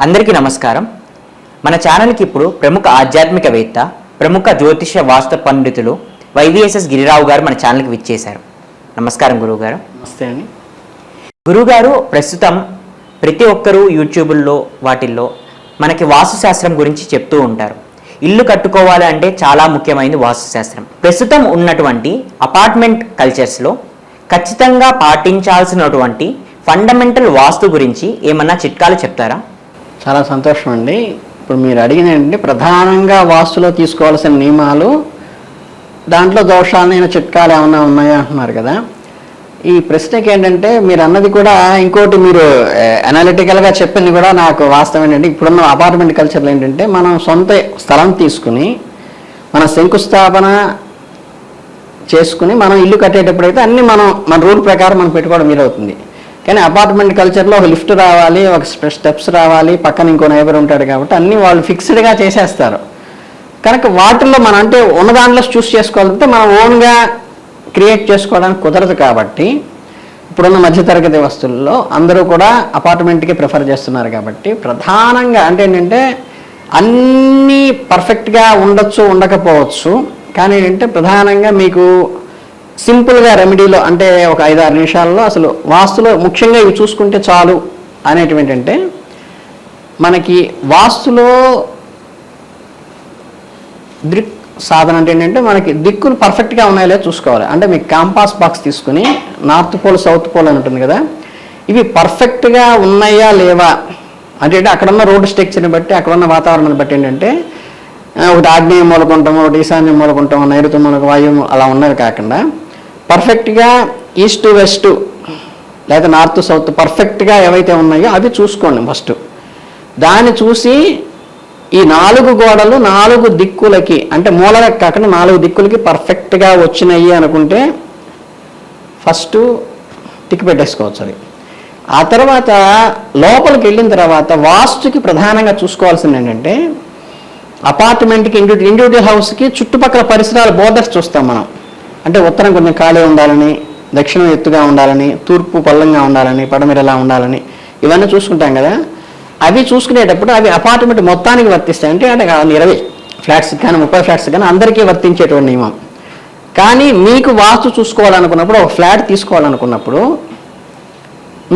అందరికీ నమస్కారం. మన ఛానల్కి ఇప్పుడు ప్రముఖ ఆధ్యాత్మికవేత్త, ప్రముఖ జ్యోతిష వాస్తు పండితులు వైవిఎస్ఎస్ గిరిరావు గారు మన ఛానల్కి విచ్చేశారు. నమస్కారం గురువుగారు. నమస్తే అండి. గురువుగారు, ప్రస్తుతం ప్రతి ఒక్కరూ యూట్యూబుల్లో వాటిల్లో మనకి వాస్తుశాస్త్రం గురించి చెప్తూ ఉంటారు. ఇల్లు కట్టుకోవాలి అంటే చాలా ముఖ్యమైనది వాస్తుశాస్త్రం. ప్రస్తుతం ఉన్నటువంటి అపార్ట్మెంట్ కల్చర్స్లో ఖచ్చితంగా పాటించాల్సినటువంటి ఫండమెంటల్ వాస్తు గురించి ఏమన్నా చిట్కాలు చెప్తారా? చాలా సంతోషం అండి. ఇప్పుడు మీరు అడిగిన ఏంటంటే ప్రధానంగా వాస్తులో తీసుకోవాల్సిన నియమాలు, దాంట్లో దోషాలైన చిట్కాలు ఏమన్నా ఉన్నాయా అంటున్నారు కదా. ఈ ప్రశ్నకి ఏంటంటే మీరు అన్నది కూడా ఇంకోటి, మీరు అనాలిటికల్గా చెప్పింది కూడా నాకు వాస్తవం ఏంటంటే, ఇప్పుడున్న అపార్ట్మెంట్ కల్చర్లో ఏంటంటే మనం సొంత స్థలం తీసుకుని మన శంకుస్థాపన చేసుకుని మనం ఇల్లు కట్టేటప్పుడైతే అన్నీ మన రూల్ ప్రకారం మనం పెట్టుకోవడం వీలవుతుంది. కానీ అపార్ట్మెంట్ కల్చర్లో ఒక లిఫ్ట్ రావాలి, ఒక స్టెప్స్ రావాలి, పక్కన ఇంకో నైబర్ ఉంటాడు కాబట్టి అన్నీ వాళ్ళు ఫిక్స్డ్గా చేసేస్తారు. కనుక వాటిల్లో మనం అంటే ఉన్న దాంట్లో చూస్ చేసుకోవాలంటే మనం ఓన్గా క్రియేట్ చేసుకోవడానికి కుదరదు. కాబట్టి ఇప్పుడున్న మధ్యతరగతి వస్తువుల్లో అందరూ కూడా అపార్ట్మెంట్కి ప్రిఫర్ చేస్తున్నారు. కాబట్టి ప్రధానంగా అంటే ఏంటంటే అన్నీ పర్ఫెక్ట్గా ఉండొచ్చు, ఉండకపోవచ్చు. కానీ ఏంటంటే ప్రధానంగా మీకు సింపుల్గా రెమెడీలో అంటే ఒక 5-6 నిమిషాల్లో అసలు వాస్తులో ముఖ్యంగా ఇవి చూసుకుంటే చాలు అనేటివి ఏంటంటే, మనకి వాస్తులో దృక్ సాధన అంటే ఏంటంటే మనకి దిక్కులు పర్ఫెక్ట్గా ఉన్నాయో లేదో చూసుకోవాలి. అంటే మీకు కాంపాస్ బాక్స్ తీసుకుని నార్త్ పోల్ సౌత్ పోల్ అని ఉంటుంది కదా, ఇవి పర్ఫెక్ట్గా ఉన్నాయా లేవా అంటే అక్కడున్న రోడ్డు స్ట్రక్చర్ని బట్టి, అక్కడున్న వాతావరణాన్ని బట్టి ఏంటంటే ఒకటి ఆగ్నేయ మూలకుంటాము, ఒకటి ఈశాన్య మూలకుంటాము, నైరుతి మూలక వాయువు అలా ఉన్నది కాకుండా పర్ఫెక్ట్గా ఈస్ట్ వెస్ట్ లేదా నార్త్ సౌత్ పర్ఫెక్ట్గా ఏవైతే ఉన్నాయో అవి చూసుకోండి ఫస్ట్. దాన్ని చూసి ఈ 4 గోడలు 4 దిక్కులకి అంటే మూలలకు కాకుండా 4 దిక్కులకి పర్ఫెక్ట్గా వచ్చినాయి అనుకుంటే ఫస్ట్ టిక్ పెట్టేసుకోవచ్చు. అది ఆ తర్వాత లోపలికి వెళ్ళిన తర్వాత వాస్తుకి ప్రధానంగా చూసుకోవాల్సింది ఏంటంటే, అపార్ట్మెంట్కి ఇండివిజువల్ హౌస్కి చుట్టుపక్కల పరిసరాల బోర్డర్స్ చూస్తాం మనం. అంటే ఉత్తరం కొంచెం ఖాళీ ఉండాలని, దక్షిణం ఎత్తుగా ఉండాలని, తూర్పు పల్లంగా ఉండాలని, పడమరలా ఉండాలని ఇవన్నీ చూసుకుంటాం కదా. అవి చూసుకునేటప్పుడు అవి అపార్ట్మెంట్ మొత్తానికి వర్తిస్తాయి. అంటే 20 ఫ్లాట్స్ కానీ 30 ఫ్లాట్స్ కానీ అందరికీ వర్తించేటువంటి నియమం. కానీ మీకు వాస్తు చూసుకోవాలనుకున్నప్పుడు, ఒక ఫ్లాట్ తీసుకోవాలనుకున్నప్పుడు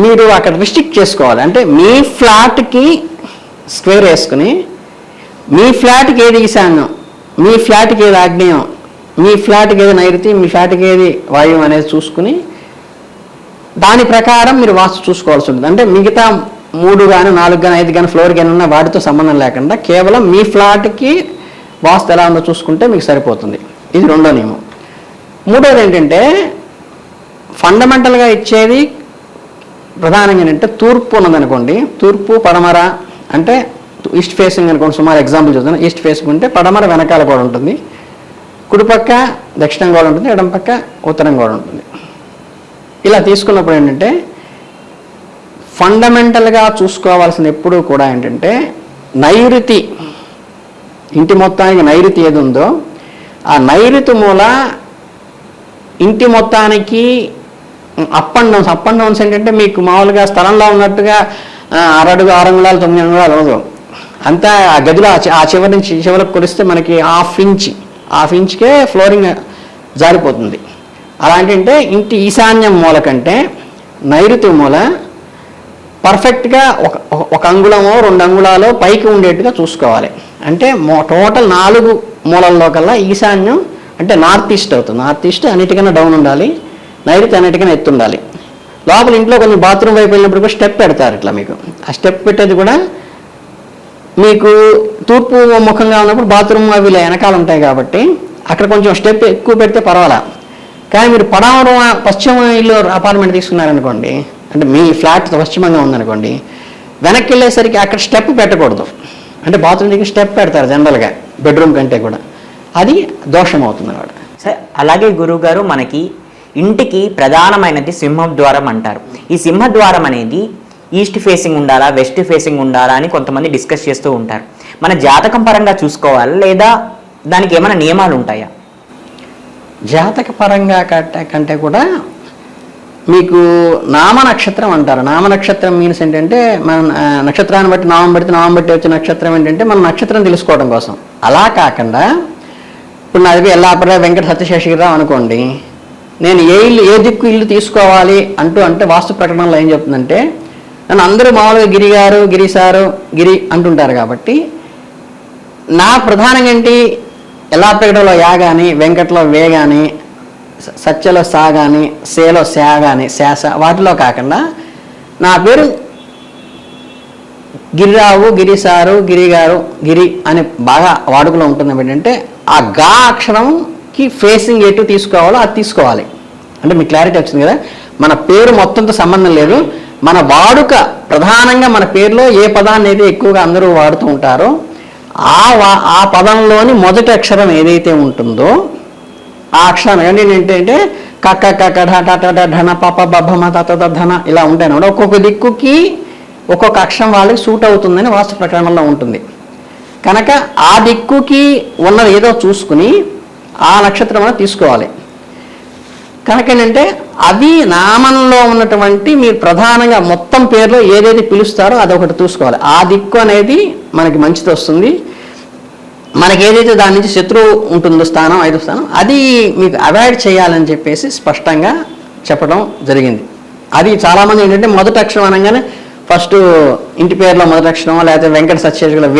మీరు అక్కడ రిస్ట్రిక్ట్ చేసుకోవాలి. అంటే మీ ఫ్లాట్కి స్క్వేర్ వేసుకుని మీ ఫ్లాట్కి ఏది ఈశాన్యం, మీ ఫ్లాట్కి ఏది ఆగ్నేయం, మీ ఫ్లాట్కి ఏది నైరుతి, మీ ఫ్లాట్కి ఏది వాయువు అనేది చూసుకుని దాని ప్రకారం మీరు వాస్తు చూసుకోవాల్సి ఉంటుంది. అంటే మిగతా 3 కానీ 4 కానీ 5 కానీ ఫ్లోర్ కానీ ఉన్న వాటితో సంబంధం లేకుండా కేవలం మీ ఫ్లాట్కి వాస్తు ఎలా ఉందో చూసుకుంటే మీకు సరిపోతుంది. ఇది రెండో నియమం. మూడోది ఏంటంటే ఫండమెంటల్గా ఇచ్చేది ప్రధానంగా ఏంటంటే తూర్పు ఉన్నదనుకోండి, తూర్పు పడమర అంటే ఈస్ట్ ఫేసింగ్ అనుకోండి. సుమారు ఎగ్జాంపుల్ చూద్దాం. ఈస్ట్ ఫేసింగ్ ఉంటే పడమర వెనకాల కూడా ఉంటుంది, కుడిపక్క దక్షిణం కూడా ఉంటుంది, ఎడం పక్క ఉత్తరం కూడా ఉంటుంది. ఇలా తీసుకున్నప్పుడు ఏంటంటే ఫండమెంటల్గా చూసుకోవాల్సిన ఎప్పుడూ కూడా ఏంటంటే నైరుతి, ఇంటి మొత్తానికి నైరుతి ఏది ఉందో ఆ నైరుతి మూల ఇంటి మొత్తానికి అప్ అండ్ డౌన్స్ ఏంటంటే మీకు మామూలుగా స్థలంలో ఉన్నట్టుగా 6 అడుగు 6 అంగుళాలు 9 అంగుళాలు అవ్వదు. అంతా ఆ గదిలో ఆ చివరి నుంచి చివరికి కొలిస్తే మనకి హాఫ్ ఇంచ్కే ఫ్లోరింగ్ జారిపోతుంది. అలాంటి అంటే ఇంటి ఈశాన్యం మూల కంటే నైరుతి మూల పర్ఫెక్ట్గా ఒక అంగుళమో 2 అంగుళాలో పైకి ఉండేట్టుగా చూసుకోవాలి. అంటే టోటల్ 4 మూలల్లో కల్లా ఈశాన్యం అంటే నార్త్ ఈస్ట్ అవుతుంది. నార్త్ ఈస్ట్ అన్నిటికన్నా డౌన్ ఉండాలి, నైరుతి అన్నిటికన్నా ఎత్తు ఉండాలి. లోపల ఇంట్లో కొంచెం బాత్రూమ్ వైపు వెళ్ళినప్పుడు కూడా స్టెప్ పెడతారు. ఇట్లా మీకు ఆ స్టెప్ పెట్టేది కూడా మీకు తూర్పు ముఖంగా ఉన్నప్పుడు బాత్రూమ్ అవి వెనకాల ఉంటాయి కాబట్టి అక్కడ కొంచెం స్టెప్ ఎక్కువ పెడితే పర్వాలా. కానీ మీరు పశ్చిమ ఇల్లు అపార్ట్మెంట్ తీసుకున్నారనుకోండి, అంటే మీ ఫ్లాట్ పశ్చిమంగా ఉందనుకోండి, వెనక్కి వెళ్ళేసరికి అక్కడ స్టెప్ పెట్టకూడదు. అంటే బాత్రూమ్ దగ్గర స్టెప్ పెడతారు జనరల్గా బెడ్రూమ్ కంటే కూడా, అది దోషం అవుతుంది అన్నమాట. సార్, అలాగే గురువుగారు, మనకి ఇంటికి ప్రధానమైనది సింహద్వారం అంటారు. ఈ సింహద్వారం అనేది ఈస్ట్ ఫేసింగ్ ఉండాలా, వెస్ట్ ఫేసింగ్ ఉండాలా అని కొంతమంది డిస్కస్ చేస్తూ ఉంటారు. మన జాతకం పరంగా చూసుకోవాలా లేదా దానికి ఏమైనా నియమాలు ఉంటాయా? జాతక పరంగా కంటే కూడా మీకు నామ నక్షత్రం అంటారు. నామ నక్షత్రం మీన్స్ ఏంటంటే మన నక్షత్రాన్ని బట్టి నామం బట్టి వచ్చే నక్షత్రం ఏంటంటే మన నక్షత్రం తెలుసుకోవడం కోసం. అలా కాకుండా ఇప్పుడు నాది ఎల్లాపర వెంకట సత్యశేషగిరిరావు అనుకోండి, నేను ఏ దిక్కు ఇల్లు తీసుకోవాలి అంటే వాస్తు ప్రకటనలో ఏం చెప్తుందంటే, నన్ను అందరూ మామూలుగా గిరి గారు, గిరి సారు, గిరి అంటుంటారు. కాబట్టి నా ప్రధానంగా ఏంటి, ఎల్లాపరగడలో యా కానీ, వెంకటలో వే కానీ, సత్యలో సా కానీ, సేలో శా కానీ, శాస వాటిలో కాకుండా నా పేరు గిరిరావు, గిరిసారు, గిరిగారు, గిరి అని బాగా వాడుకలో ఉంటుంది. ఏంటంటే ఆ గా అక్షరంకి ఫేసింగ్ ఎటు తీసుకోవాలో అది తీసుకోవాలి. అంటే మీకు క్లారిటీ వచ్చింది కదా. మన పేరు మొత్తంతో సంబంధం లేదు, మన వాడుక ప్రధానంగా మన పేరులో ఏ పదాన్ని అయితే ఎక్కువగా అందరూ వాడుతూ ఉంటారో ఆ పదంలోని మొదటి అక్షరం ఏదైతే ఉంటుందో ఆ అక్షరం ఏంటంటే కక్క కక్క ఢ ఢన పప బభమ తత ధన ఇలా ఉంటాయి అన్నమాట. ఒక్కొక్క దిక్కుకి ఒక్కొక్క అక్షరం వాళ్ళకి సూట్ అవుతుందని వాస్తు ప్రకటనలో ఉంటుంది. కనుక ఆ దిక్కుకి ఉన్నది ఏదో చూసుకుని ఆ నక్షత్రం అనేది తీసుకోవాలి. కనుక ఏంటంటే అది నామంలో ఉన్నటువంటి మీరు ప్రధానంగా మొత్తం పేరులో ఏదైతే పిలుస్తారో అదొకటి చూసుకోవాలి. ఆ దిక్కు అనేది మనకి మంచిది వస్తుంది. మనకి ఏదైతే దాని నుంచి శత్రువు ఉంటుందో స్థానం, 5వ స్థానం, అది మీకు అవాయిడ్ చేయాలని చెప్పేసి స్పష్టంగా చెప్పడం జరిగింది. అది చాలామంది ఏంటంటే మొదటి అక్షరం అనగానే ఫస్ట్ ఇంటి పేరులో మొదటి అక్షరం లేకపోతే వెంకట సత్యశేషగిరిలో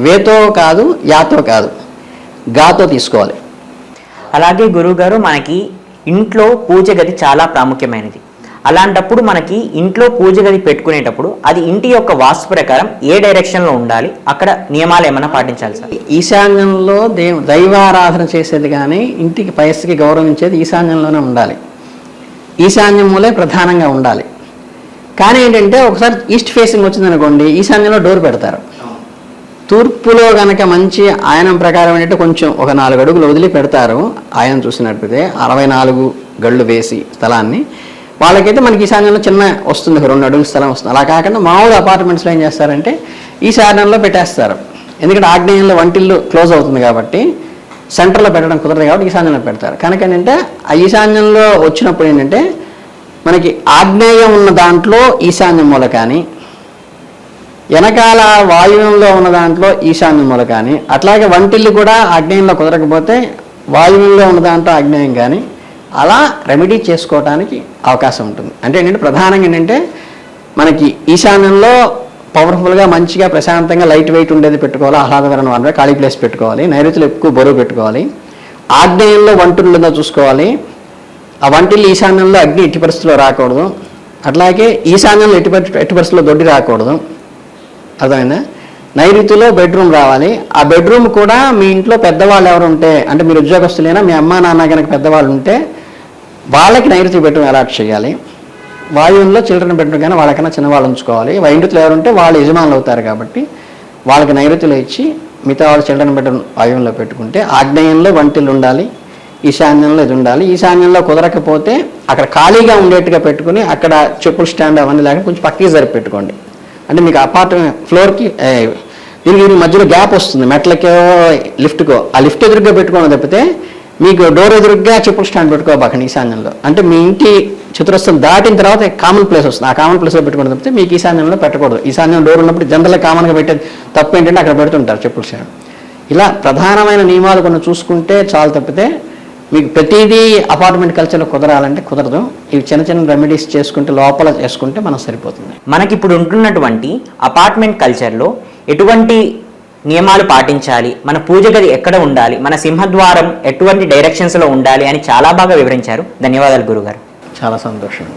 వేతో కాదు, యాతో కాదు, గాతో తీసుకోవాలి. అలాగే గురువుగారు, మనకి ఇంట్లో పూజ గది చాలా ప్రాముఖ్యమైనది. అలాంటప్పుడు మనకి ఇంట్లో పూజ గది పెట్టుకునేటప్పుడు అది ఇంటి యొక్క వాస్తు ప్రకారం ఏ డైరెక్షన్లో ఉండాలి, అక్కడ నియమాలు ఏమైనా పాటించాలి సార్? ఈశాన్యంలో దైవారాధన చేసేది కానీ ఇంటికి పయస్సుకి గౌరవించేది ఈశాన్యంలోనే ఉండాలి. ఈశాన్యం మూలే ప్రధానంగా ఉండాలి. కానీ ఏంటంటే ఒకసారి ఈస్ట్ ఫేసింగ్ వచ్చిందనుకోండి, ఈశాన్యంలో డోర్ పెడతారు. తూర్పులో కనుక మంచి ఆయనం ప్రకారం ఏంటంటే కొంచెం ఒక 4 అడుగులు వదిలి పెడతారు. ఆయన చూసినట్లయితే 64 గళ్ళు వేసి స్థలాన్ని, వాళ్ళకైతే మనకి ఈశాన్యంలో చిన్న వస్తుంది, 2 అడుగుల స్థలం వస్తుంది. అలా కాకుండా మామూలు అపార్ట్మెంట్స్లో ఏం చేస్తారంటే ఈశాన్యంలో పెట్టేస్తారు. ఎందుకంటే ఆగ్నేయంలో వంటిల్లు క్లోజ్ అవుతుంది కాబట్టి సెంటర్లో పెట్టడం కుదరదు కాబట్టి ఈశాన్యంలో పెడతారు. కనుక ఏంటంటే ఆ ఈశాన్యంలో వచ్చినప్పుడు ఏంటంటే మనకి ఆగ్నేయం ఉన్న దాంట్లో ఈశాన్యం మూల కానీ, వెనకాల వాయువ్యంలో ఉన్న దాంట్లో ఈశాన్యం మూల కానీ, అట్లాగే వంటిల్లు కూడా ఆగ్నేయంలో కుదరకపోతే వాయువ్యంలో ఉన్న దాంట్లో ఆగ్నేయం కానీ, అలా రెమెడీ చేసుకోవడానికి అవకాశం ఉంటుంది. అంటే ఏంటంటే ప్రధానంగా ఏంటంటే మనకి ఈశాన్యంలో పవర్ఫుల్గా మంచిగా ప్రశాంతంగా లైట్ వెయిట్ ఉండేది పెట్టుకోవాలి, ఆహ్లాదకరమైన వాటిలో ఖాళీ ప్లేస్ పెట్టుకోవాలి, నైరుతిలో ఎక్కువ బరువు పెట్టుకోవాలి, ఆగ్నేయంలో వంటిల్లు ఉందో చూసుకోవాలి, ఆ వంటిల్లు ఈశాన్యంలో అగ్ని ఎట్టి పరిస్థితుల్లో రాకూడదు, అట్లాగే ఈశాన్యంలో ఎట్టి పరిస్థితుల్లో దొడ్డి రాకూడదు. అర్థమైందా? నైరుతిలో బెడ్రూమ్ రావాలి. ఆ బెడ్రూమ్ కూడా మీ ఇంట్లో పెద్దవాళ్ళు ఎవరు ఉంటే, అంటే మీరు ఉద్యోగస్తులైనా మీ అమ్మ నాన్న కనుక పెద్దవాళ్ళు ఉంటే వాళ్ళకి నైరుతి బెడ్రూమ్ అలాట్ చేయాలి. వాయువుల్లో చిల్డ్రన్ బెడ్రూమ్ కానీ వాళ్ళకన్నా చిన్నవాళ్ళు ఉంచుకోవాలి. వైండుతులు ఎవరుంటే వాళ్ళు యజమానులు అవుతారు కాబట్టి వాళ్ళకి నైరుతిలో ఇచ్చి మిగతా వాళ్ళు చిల్డ్రన్ బెడ్రూమ్ వాయువుల్లో పెట్టుకుంటే, ఆగ్నేయంలో వంటిల్లు ఉండాలి, ఈశాన్యంలో ఇది ఉండాలి. ఈశాన్యంలో కుదరకపోతే అక్కడ ఖాళీగా ఉండేట్టుగా పెట్టుకుని అక్కడ చెప్పుల స్టాండ్ అవన్నీ లేకుండా కొంచెం పక్కకి జరిపి పెట్టుకోండి. అంటే మీకు అపార్ట్మెంట్ ఫ్లోర్కి దీనికి మధ్యలో గ్యాప్ వస్తుంది, మెట్లకో లిఫ్ట్కో, ఆ లిఫ్ట్ ఎదురుగ్గా పెట్టుకోవడం తప్పితే మీకు డోర్ ఎదురుగ్గా చెప్పుల స్టాండ్ పెట్టుకోబాకండి ఈశాన్యంలో. అంటే మీ ఇంటి చతురస్రం దాటిన తర్వాత కామన్ ప్లేస్ వస్తుంది, ఆ కామన్ ప్లేస్లో పెట్టుకోవడం తప్పితే మీకు ఈశాన్యంలో పెట్టకూడదు. ఈశాన్యం డోర్ ఉన్నప్పుడు జనరల్గా కామన్గా పెట్టేది తప్పు ఏంటంటే అక్కడ పెడుతుంటారు చెప్పుల స్టాండ్. ఇలా ప్రధానమైన నియమాలు కొన్ని చూసుకుంటే చాలు తప్పితే మీకు ప్రతిదీ అపార్ట్మెంట్ కల్చర్లో కుదరాలంటే కుదరదు. ఇవి చిన్న చిన్న రెమెడీస్ చేసుకుంటే లోపల చేసుకుంటే మనం సరిపోతుంది. మనకి ఇప్పుడు ఉంటున్నటువంటి అపార్ట్మెంట్ కల్చర్లో ఎటువంటి నియమాలు పాటించాలి, మన పూజ గది ఎక్కడ ఉండాలి, మన సింహద్వారం ఎటువంటి డైరెక్షన్స్లో ఉండాలి అని చాలా బాగా వివరించారు. ధన్యవాదాలు గురుగారు. చాలా సంతోషం.